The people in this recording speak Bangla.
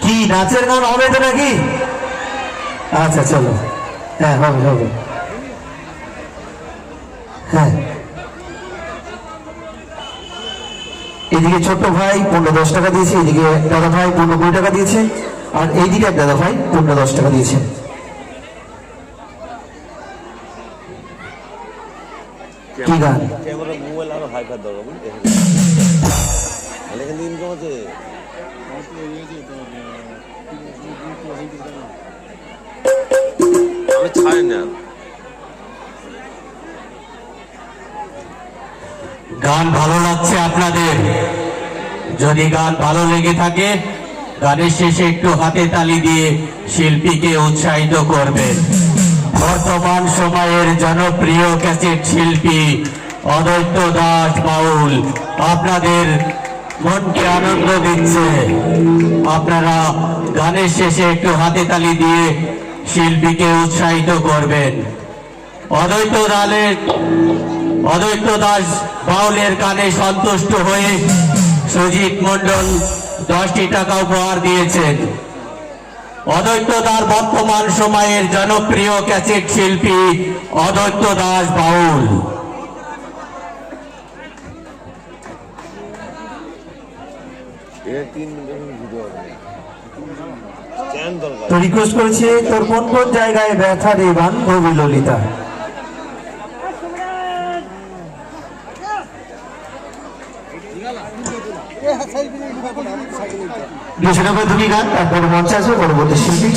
কি নাচের গান হবে তো নাকি? আচ্ছা চলো, হ্যাঁ হবে হবে। হ্যাঁ, এদিকে ছোট্ট ভাই 15-10 টাকা দিয়েছে, এদিকে দাদা ভাই 15-20 টাকা দিয়েছে, আর এইদিকে এক দাদা ভাই 15-10 টাকা দিয়েছে। কি গান? মোবাইল আরো হাই ফাই দরকার বুঝলি, এখানে ইনকাম আছে। আমি ছাড়ি না। গান ভালো লাগছে আপনাদের? যদি গান ভালো লেগে থাকে গানের শেষে একটু হাতে তালি দিয়ে শিল্পীকে উৎসাহিত করবেন। বর্তমান সময়ের জনপ্রিয় ক্যাসেট শিল্পী অদ্বৈত দাস বাউল আপনাদের মনকে আনন্দ দিচ্ছে। আপনারা গানের শেষে একটু হাতে তালি দিয়ে শিল্পীকে উৎসাহিত করবেন। অদ্বৈত দাস বাউলের গানে সন্তুষ্ট হয়ে সুজিত মন্ডল 10টি টাকা উপহার দিয়েছেন। অদ্বৈত দাস বর্তমান সময়ের জনপ্রিয় ক্যাসেট শিল্পী অদ্বৈত দাস বাউল। তো রিকোয়েস্ট করেছি, তোর কোন কোন জায়গায় ব্যথা রে বান্ধবী ললিতা। দুটি গান, তারপরে মঞ্চে আসবে পরবর্তী শিল্পী।